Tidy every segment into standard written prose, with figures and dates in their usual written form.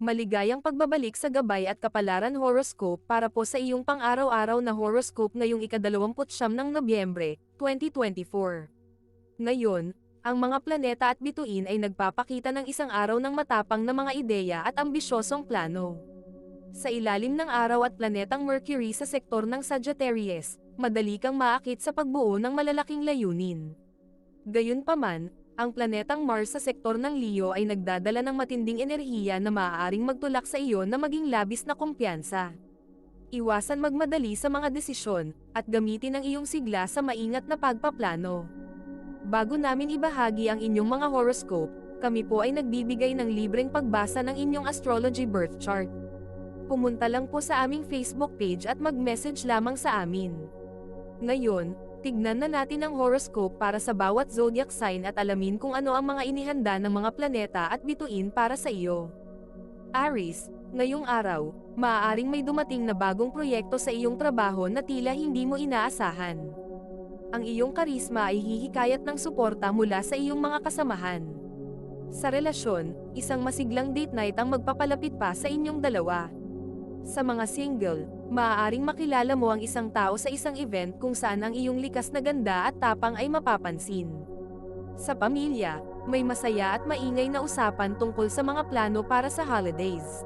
Maligayang pagbabalik sa gabay at kapalaran horoscope para po sa iyong pang-araw-araw na horoscope ngayong ika-29 ng Nobyembre, 2024. Ngayon, ang mga planeta at bituin ay nagpapakita ng isang araw ng matapang na mga ideya at ambisyosong plano. Sa ilalim ng araw at planetang Mercury sa sektor ng Sagittarius, madali kang maakit sa pagbuo ng malalaking layunin. Gayunpaman, ang planetang Mars sa sektor ng Leo ay nagdadala ng matinding enerhiya na maaaring magtulak sa iyo na maging labis na kumpiyansa. Iwasan magmadali sa mga desisyon, at gamitin ang iyong sigla sa maingat na pagpaplano. Bago namin ibahagi ang inyong mga horoscope, kami po ay nagbibigay ng libreng pagbasa ng inyong astrology birth chart. Pumunta lang po sa aming Facebook page at mag-message lamang sa amin. Ngayon, tignan na natin ang horoscope para sa bawat zodiac sign at alamin kung ano ang mga inihanda ng mga planeta at bituin para sa iyo. Aries, ngayong araw, maaaring may dumating na bagong proyekto sa iyong trabaho na tila hindi mo inaasahan. Ang iyong karisma ay hihikayat ng suporta mula sa iyong mga kasamahan. Sa relasyon, isang masiglang date night ang magpapalapit pa sa inyong dalawa. Sa mga single, maaaring makilala mo ang isang tao sa isang event kung saan ang iyong likas na ganda at tapang ay mapapansin. Sa pamilya, may masaya at maingay na usapan tungkol sa mga plano para sa holidays.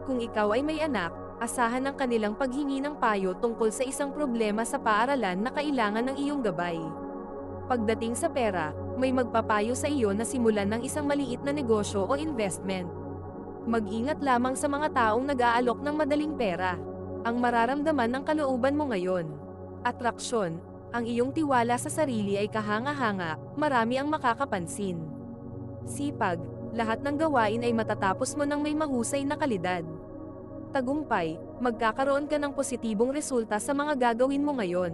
Kung ikaw ay may anak, asahan ang kanilang paghingi ng payo tungkol sa isang problema sa paaralan na kailangan ng iyong gabay. Pagdating sa pera, may magpapayo sa iyo na simulan ng isang maliit na negosyo o investment. Mag-ingat lamang sa mga taong nag-aalok ng madaling pera. Ang mararamdaman ng kalooban mo ngayon. Atraksyon, ang iyong tiwala sa sarili ay kahanga-hanga, marami ang makakapansin. Sipag, lahat ng gawain ay matatapos mo ng may mahusay na kalidad. Tagumpay, magkakaroon ka ng positibong resulta sa mga gagawin mo ngayon.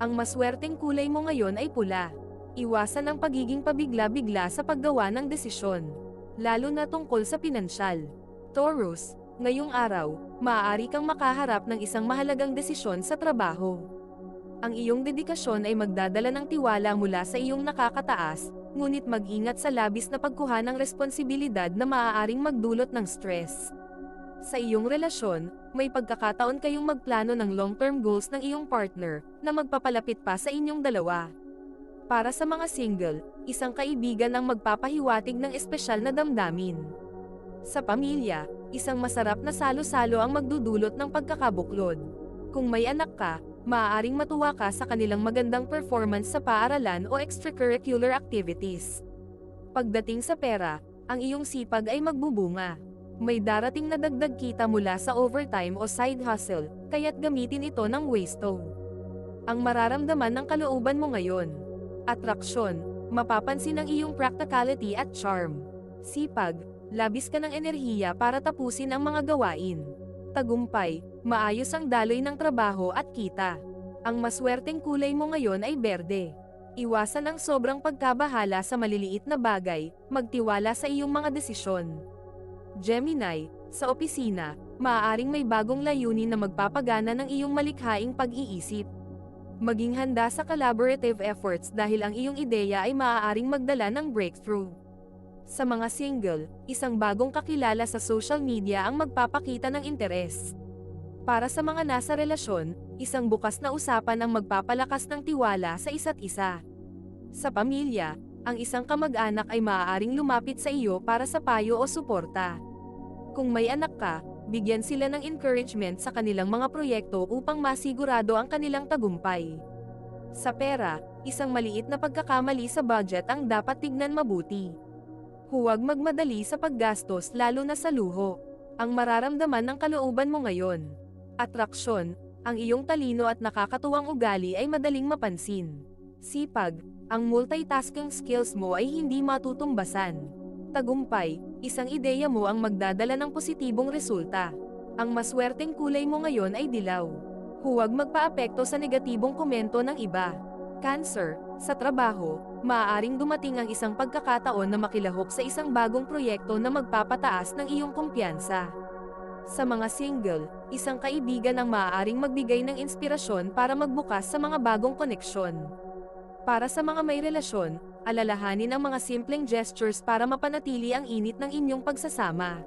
Ang maswerteng kulay mo ngayon ay pula. Iwasan ang pagiging pabigla-bigla sa paggawa ng desisyon, lalo na tungkol sa pinansyal. Taurus, ngayong araw, maaari kang makaharap ng isang mahalagang desisyon sa trabaho. Ang iyong dedikasyon ay magdadala ng tiwala mula sa iyong nakakataas, ngunit mag-ingat sa labis na pagkuha ng responsibilidad na maaaring magdulot ng stress. Sa iyong relasyon, may pagkakataon kayong magplano ng long-term goals ng iyong partner, na magpapalapit pa sa inyong dalawa. Para sa mga single, isang kaibigan ang magpapahiwatig ng espesyal na damdamin. Sa pamilya, isang masarap na salo-salo ang magdudulot ng pagkakabuklod. Kung may anak ka, maaaring matuwa ka sa kanilang magandang performance sa paaralan o extracurricular activities. Pagdating sa pera, ang iyong sipag ay magbubunga. May darating na dagdag kita mula sa overtime o side hustle, kaya't gamitin ito ng wasto. Ang mararamdaman ng kalooban mo ngayon. Atraksyon, mapapansin ang iyong practicality at charm. Sipag, labis ka ng enerhiya para tapusin ang mga gawain. Tagumpay, maayos ang daloy ng trabaho at kita. Ang maswerteng kulay mo ngayon ay berde. Iwasan ang sobrang pagkabahala sa maliliit na bagay, magtiwala sa iyong mga desisyon. Gemini, sa opisina, maaaring may bagong layunin na magpapagana ng iyong malikhaing pag-iisip. Maging handa sa collaborative efforts dahil ang iyong ideya ay maaaring magdala ng breakthrough. Sa mga single, isang bagong kakilala sa social media ang magpapakita ng interes. Para sa mga nasa relasyon, isang bukas na usapan ang magpapalakas ng tiwala sa isa't isa. Sa pamilya, ang isang kamag-anak ay maaaring lumapit sa iyo para sa payo o suporta. Kung may anak ka, bigyan sila ng encouragement sa kanilang mga proyekto upang masigurado ang kanilang tagumpay. Sa pera, isang maliit na pagkakamali sa budget ang dapat tignan mabuti. Huwag magmadali sa paggastos lalo na sa luho. Ang mararamdaman ng kalooban mo ngayon. Atraksyon, ang iyong talino at nakakatuwang ugali ay madaling mapansin. Sipag, ang multitasking skills mo ay hindi matutumbasan. Tagumpay, isang ideya mo ang magdadala ng positibong resulta. Ang maswerteng kulay mo ngayon ay dilaw. Huwag magpaapekto sa negatibong komento ng iba. Cancer, sa trabaho, maaaring dumating ang isang pagkakataon na makilahok sa isang bagong proyekto na magpapataas ng iyong kumpiyansa. Sa mga single, isang kaibigan ang maaaring magbigay ng inspirasyon para magbukas sa mga bagong koneksyon. Para sa mga may relasyon, alalahanin ang mga simpleng gestures para mapanatili ang init ng inyong pagsasama.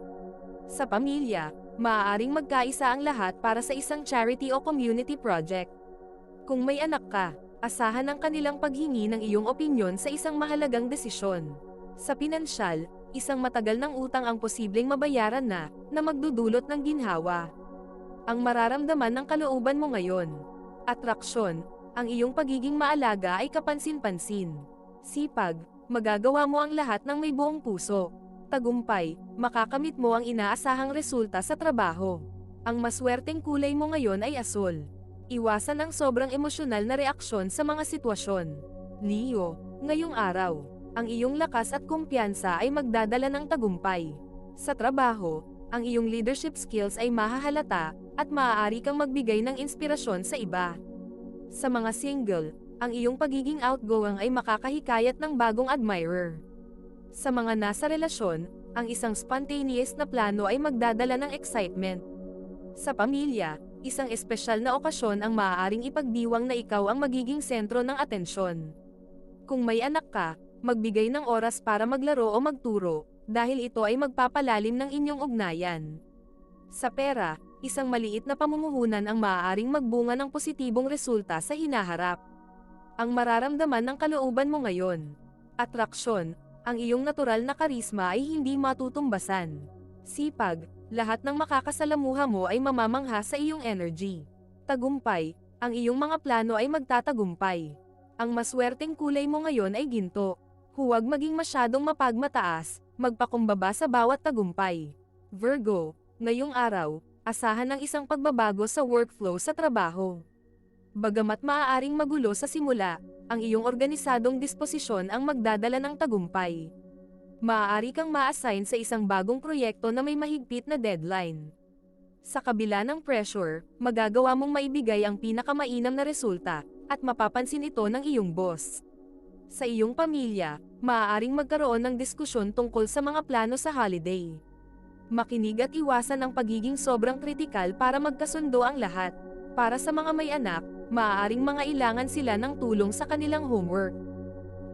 Sa pamilya, maaaring magkaisa ang lahat para sa isang charity o community project. Kung may anak ka, asahan ang kanilang paghingi ng iyong opinyon sa isang mahalagang desisyon. Sa pinansyal, isang matagal ng utang ang posibleng mabayaran na magdudulot ng ginhawa. Ang mararamdaman ng kalooban mo ngayon. Atraksyon, ang iyong pagiging maalaga ay kapansin-pansin. Sipag, magagawa mo ang lahat ng may buong puso. Tagumpay, makakamit mo ang inaasahang resulta sa trabaho. Ang maswerteng kulay mo ngayon ay asul. Iwasan ang sobrang emosyonal na reaksyon sa mga sitwasyon. Leo, ngayong araw, ang iyong lakas at kumpiyansa ay magdadala ng tagumpay. Sa trabaho, ang iyong leadership skills ay mahahalata, at maaari kang magbigay ng inspirasyon sa iba. Sa mga single, ang iyong pagiging outgoing ay makakahikayat ng bagong admirer. Sa mga nasa relasyon, ang isang spontaneous na plano ay magdadala ng excitement. Sa pamilya, isang espesyal na okasyon ang maaaring ipagdiwang na ikaw ang magiging sentro ng atensyon. Kung may anak ka, magbigay ng oras para maglaro o magturo, dahil ito ay magpapalalim ng inyong ugnayan. Sa pera, isang maliit na pamumuhunan ang maaaring magbunga ng positibong resulta sa hinaharap. Ang mararamdaman ng kalooban mo ngayon. Atraksyon, ang iyong natural na karisma ay hindi matutumbasan. Sipag, lahat ng makakasalamuha mo ay mamamangha sa iyong energy. Tagumpay, ang iyong mga plano ay magtatagumpay. Ang maswerteng kulay mo ngayon ay ginto. Huwag maging masyadong mapagmataas, magpakumbaba sa bawat tagumpay. Virgo, ngayong araw, asahan ang isang pagbabago sa workflow sa trabaho. Bagamat maaaring magulo sa simula, ang iyong organisadong disposisyon ang magdadala ng tagumpay. Maaari kang ma-assign sa isang bagong proyekto na may mahigpit na deadline. Sa kabila ng pressure, magagawa mong maibigay ang pinakamainam na resulta, at mapapansin ito ng iyong boss. Sa iyong pamilya, maaaring magkaroon ng diskusyon tungkol sa mga plano sa holiday. Makinig at iwasan ang pagiging sobrang kritikal para magkasundo ang lahat. Para sa mga may anak, maaaring mangailangan sila ng tulong sa kanilang homework.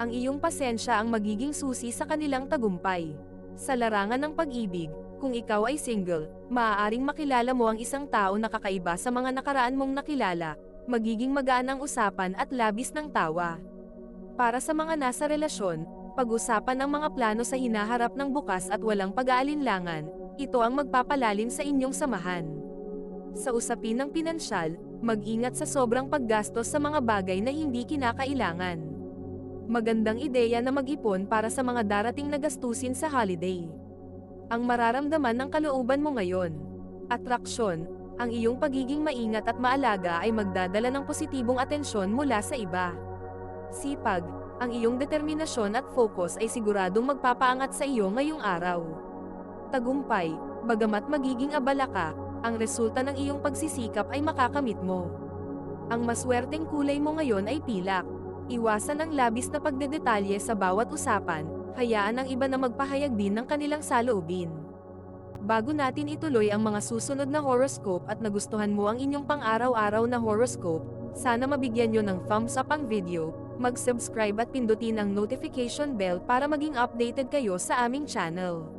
Ang iyong pasensya ang magiging susi sa kanilang tagumpay. Sa larangan ng pag-ibig, kung ikaw ay single, maaaring makilala mo ang isang tao na kakaiba sa mga nakaraan mong nakilala, magiging magaan ang usapan at labis ng tawa. Para sa mga nasa relasyon, pag-usapan ang mga plano sa hinaharap ng bukas at walang pag-aalinlangan, ito ang magpapalalim sa inyong samahan. Sa usapin ng pinansyal, mag-ingat sa sobrang paggastos sa mga bagay na hindi kinakailangan. Magandang ideya na mag-ipon para sa mga darating na gastusin sa holiday. Ang mararamdaman ng kalooban mo ngayon. Atraksyon, ang iyong pagiging maingat at maalaga ay magdadala ng positibong atensyon mula sa iba. Sipag, ang iyong determinasyon at focus ay siguradong magpapaangat sa iyo ngayong araw. Tagumpay, bagamat magiging abala ka, ang resulta ng iyong pagsisikap ay makakamit mo. Ang maswerteng kulay mo ngayon ay pilak. Iwasan ang labis na pagdedetalye sa bawat usapan, hayaan ang iba na magpahayag din ng kanilang saloobin. Bago natin ituloy ang mga susunod na horoscope at nagustuhan mo ang inyong pang-araw-araw na horoscope, sana mabigyan nyo ng thumbs up ang video, mag-subscribe at pindutin ang notification bell para maging updated kayo sa aming channel.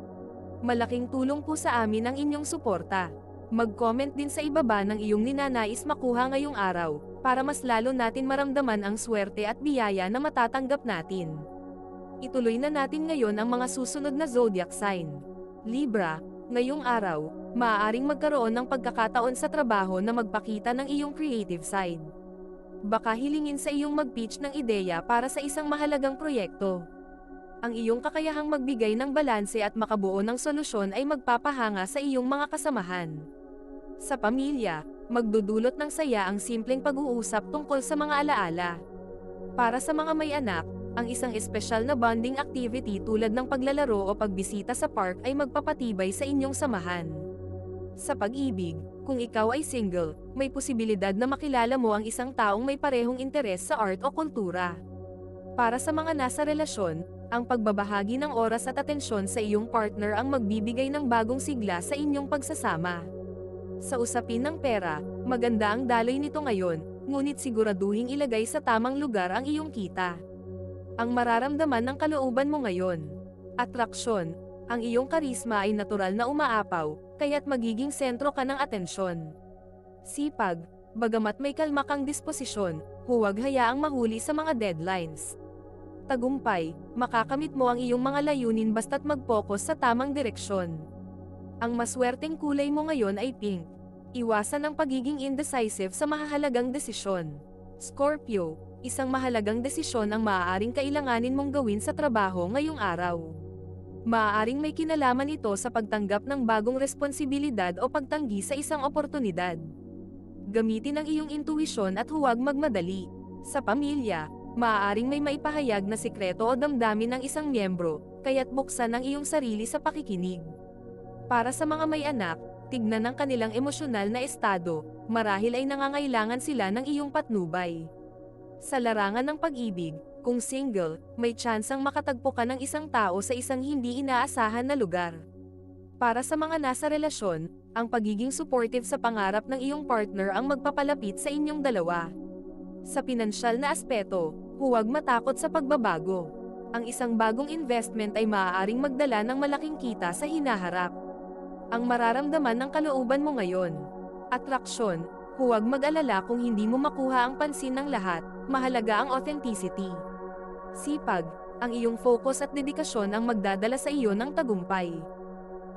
Malaking tulong po sa amin ang inyong suporta. Mag-comment din sa ibaba ng iyong ninanais makuha ngayong araw, para mas lalo natin maramdaman ang swerte at biyaya na matatanggap natin. Ituloy na natin ngayon ang mga susunod na zodiac sign. Libra, ngayong araw, maaaring magkaroon ng pagkakataon sa trabaho na magpakita ng iyong creative side. Baka hilingin sa iyong mag-pitch ng ideya para sa isang mahalagang proyekto. Ang iyong kakayahang magbigay ng balanse at makabuo ng solusyon ay magpapahanga sa iyong mga kasamahan. Sa pamilya, magdudulot ng saya ang simpleng pag-uusap tungkol sa mga alaala. Para sa mga may anak, ang isang espesyal na bonding activity tulad ng paglalaro o pagbisita sa park ay magpapatibay sa inyong samahan. Sa pag-ibig, kung ikaw ay single, may posibilidad na makilala mo ang isang taong may parehong interes sa art o kultura. Para sa mga nasa relasyon, ang pagbabahagi ng oras at atensyon sa iyong partner ang magbibigay ng bagong sigla sa inyong pagsasama. Sa usapin ng pera, maganda ang daloy nito ngayon, ngunit siguraduhing ilagay sa tamang lugar ang iyong kita. Ang mararamdaman ng kalooban mo ngayon. Atraksyon, Ang iyong karisma ay natural na umaapaw, kaya't magiging sentro ka ng atensyon. Sipag, bagamat may kalma kang disposisyon, huwag hayaang mahuli sa mga deadlines. Tagumpay, makakamit mo ang iyong mga layunin basta't mag-focus sa tamang direksyon. Ang maswerteng kulay mo ngayon ay pink. Iwasan ang pagiging indecisive sa mahahalagang desisyon. Scorpio, isang mahalagang desisyon ang maaaring kailanganin mong gawin sa trabaho ngayong araw. Maaaring may kinalaman ito sa pagtanggap ng bagong responsibilidad o pagtanggi sa isang oportunidad. Gamitin ang iyong intuisyon at huwag magmadali. Sa pamilya, maaaring may maipahayag na sikreto o damdamin ng isang miyembro, kaya't buksan ang iyong sarili sa pakikinig. Para sa mga may anak, tignan ang kanilang emosyonal na estado, marahil ay nangangailangan sila ng iyong patnubay. Sa larangan ng pag-ibig, kung single, may tsansang makatagpo ka ng isang tao sa isang hindi inaasahan na lugar. Para sa mga nasa relasyon, ang pagiging supportive sa pangarap ng iyong partner ang magpapalapit sa inyong dalawa. Sa pinansyal na aspeto, huwag matakot sa pagbabago. Ang isang bagong investment ay maaaring magdala ng malaking kita sa hinaharap. Ang mararamdaman ng kalooban mo ngayon. Atraksyon, huwag mag-alala kung hindi mo makuha ang pansin ng lahat, mahalaga ang authenticity. Sipag, ang iyong focus at dedikasyon ang magdadala sa iyo ng tagumpay.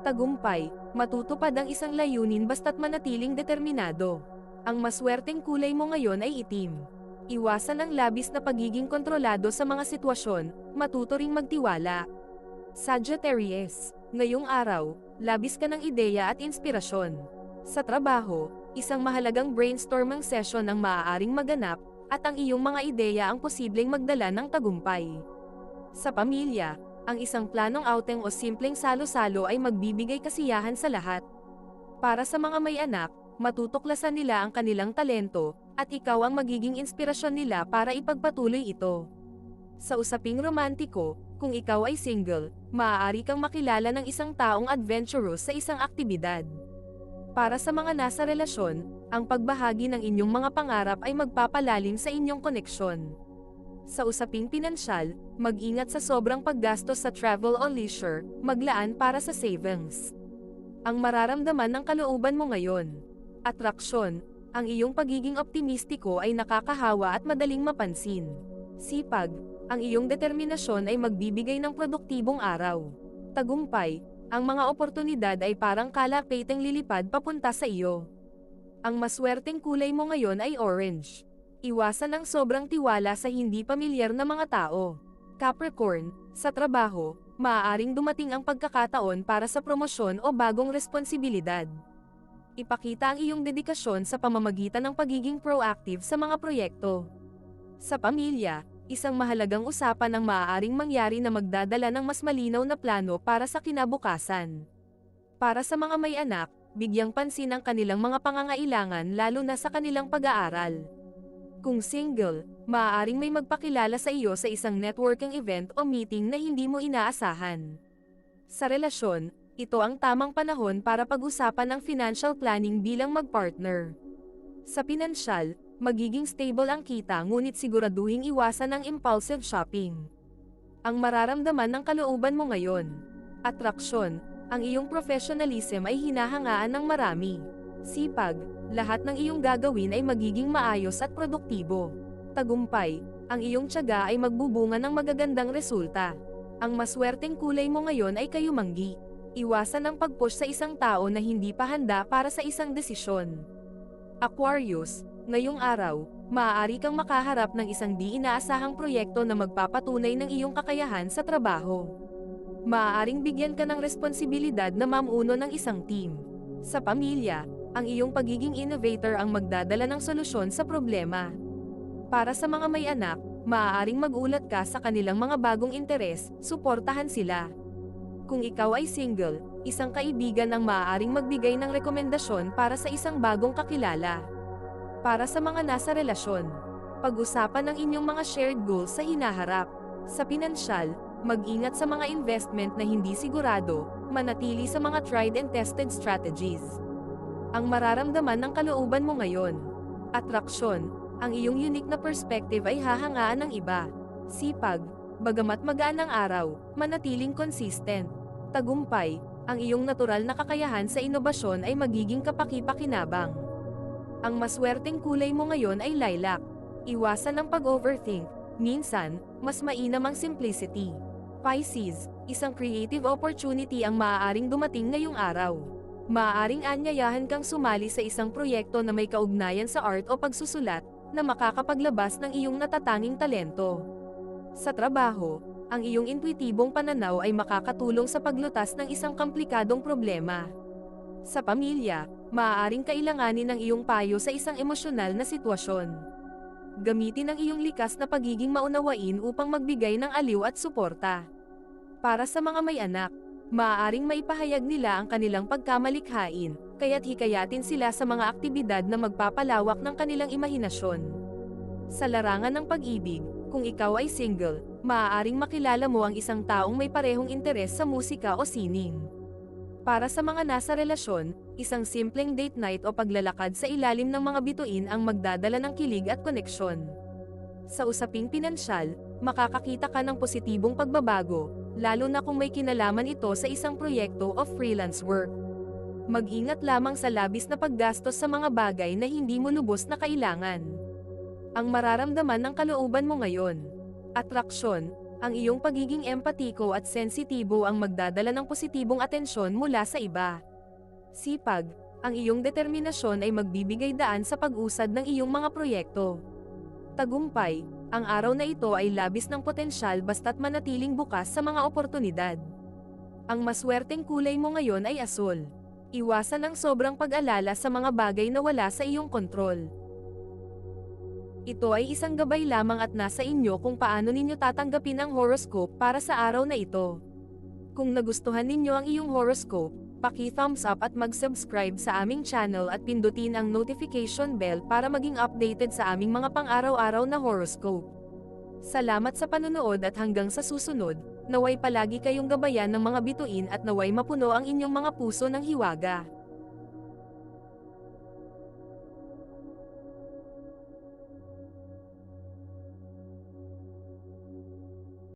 Tagumpay, matutupad ang isang layunin basta't manatiling determinado. Ang maswerteng kulay mo ngayon ay itim. Iwasan ang labis na pagiging kontrolado sa mga sitwasyon, matuto ring magtiwala. Sagittarius, ngayong araw, labis ka ng ideya at inspirasyon. Sa trabaho, isang mahalagang brainstorming session ang maaaring maganap, at ang iyong mga ideya ang posibleng magdala ng tagumpay. Sa pamilya, ang isang planong outing o simpleng salo-salo ay magbibigay kasiyahan sa lahat. Para sa mga may anak, matutuklasan nila ang kanilang talento, at ikaw ang magiging inspirasyon nila para ipagpatuloy ito. Sa usaping romantiko, kung ikaw ay single, maaari kang makilala ng isang taong adventurous sa isang aktibidad. Para sa mga nasa relasyon, ang pagbahagi ng inyong mga pangarap ay magpapalalim sa inyong koneksyon. Sa usaping pinansyal, mag-ingat sa sobrang paggastos sa travel o leisure, maglaan para sa savings. Ang mararamdaman ng kalooban mo ngayon. Atraksyon, ang iyong pagiging optimistiko ay nakakahawa at madaling mapansin. Sipag, ang iyong determinasyon ay magbibigay ng produktibong araw. Tagumpay, ang mga oportunidad ay parang kalapiteng lilipad papunta sa iyo. Ang maswerteng kulay mo ngayon ay orange. Iwasan ang sobrang tiwala sa hindi pamilyar na mga tao. Capricorn, sa trabaho, maaaring dumating ang pagkakataon para sa promosyon o bagong responsibilidad. Ipakita ang iyong dedikasyon sa pamamagitan ng pagiging proactive sa mga proyekto. Sa pamilya, isang mahalagang usapan ang maaaring mangyari na magdadala ng mas malinaw na plano para sa kinabukasan. Para sa mga may anak, bigyang pansin ang kanilang mga pangangailangan lalo na sa kanilang pag-aaral. Kung single, maaaring may magpakilala sa iyo sa isang networking event o meeting na hindi mo inaasahan. Sa relasyon, ito ang tamang panahon para pag-usapan ang financial planning bilang mag-partner. Sa pinansyal, magiging stable ang kita ngunit siguraduhing iwasan ang impulsive shopping. Ang mararamdaman ng kalooban mo ngayon. Atraksyon, ang iyong professionalism ay hinahangaan ng marami. Sipag, lahat ng iyong gagawin ay magiging maayos at produktibo. Tagumpay, ang iyong tiyaga ay magbubunga ng magagandang resulta. Ang maswerteng kulay mo ngayon ay kayumanggi. Iwasan ang pag-push sa isang tao na hindi pa handa para sa isang desisyon. Aquarius, ngayong araw, maaari kang makaharap ng isang di inaasahang proyekto na magpapatunay ng iyong kakayahan sa trabaho. Maaaring bigyan ka ng responsibilidad na mamuno ng isang team. Sa pamilya, ang iyong pagiging innovator ang magdadala ng solusyon sa problema. Para sa mga may anak, maaaring magulat ka sa kanilang mga bagong interes, suportahan sila. Kung ikaw ay single, isang kaibigan ang maaaring magbigay ng rekomendasyon para sa isang bagong kakilala. Para sa mga nasa relasyon, pag-usapan ang inyong mga shared goals sa hinaharap. Sa pinansyal, mag-ingat sa mga investment na hindi sigurado, manatili sa mga tried and tested strategies. Ang mararamdaman ng kalooban mo ngayon. Atraksyon, ang iyong unique na perspective ay hahangaan ng iba. Sipag, bagamat magaan ang araw, manatiling consistent. Tagumpay, ang iyong natural na kakayahan sa inobasyon ay magiging kapaki-pakinabang. Ang maswerteng kulay mo ngayon ay lilac. Iwasan ang pag-overthink, minsan, mas mainam ang simplicity. Pisces, isang creative opportunity ang maaaring dumating ngayong araw. Maaaring anyayahan kang sumali sa isang proyekto na may kaugnayan sa art o pagsusulat, na makakapaglabas ng iyong natatanging talento. Sa trabaho, ang iyong intuitibong pananaw ay makakatulong sa paglutas ng isang komplikadong problema. Sa pamilya, maaaring kailanganin ng iyong payo sa isang emosyonal na sitwasyon. Gamitin ang iyong likas na pagiging maunawain upang magbigay ng aliw at suporta. Para sa mga may anak, maaaring maipahayag nila ang kanilang pagkamalikhain, kaya't hikayatin sila sa mga aktibidad na magpapalawak ng kanilang imahinasyon. Sa larangan ng pag-ibig, kung ikaw ay single, maaaring makilala mo ang isang taong may parehong interes sa musika o sining. Para sa mga nasa relasyon, isang simpleng date night o paglalakad sa ilalim ng mga bituin ang magdadala ng kilig at koneksyon. Sa usaping pinansyal, makakakita ka ng positibong pagbabago, lalo na kung may kinalaman ito sa isang proyekto o freelance work. Mag-ingat lamang sa labis na paggastos sa mga bagay na hindi mo lubos na kailangan. Ang mararamdaman ng kalooban mo ngayon. Atraksyon, ang iyong pagiging empatiko at sensitibo ang magdadala ng positibong atensyon mula sa iba. Sipag, ang iyong determinasyon ay magbibigay daan sa pag-usad ng iyong mga proyekto. Tagumpay, ang araw na ito ay labis ng potensyal basta't manatiling bukas sa mga oportunidad. Ang maswerteng kulay mo ngayon ay asul. Iwasan ang sobrang pag-alala sa mga bagay na wala sa iyong kontrol. Ito ay isang gabay lamang at nasa inyo kung paano ninyo tatanggapin ang horoscope para sa araw na ito. Kung nagustuhan ninyo ang iyong horoscope, paki-thumbs up at mag-subscribe sa aming channel at pindutin ang notification bell para maging updated sa aming mga pang-araw-araw na horoscope. Salamat sa panonood at hanggang sa susunod, naway palagi kayong gabayan ng mga bituin at naway mapuno ang inyong mga puso ng hiwaga.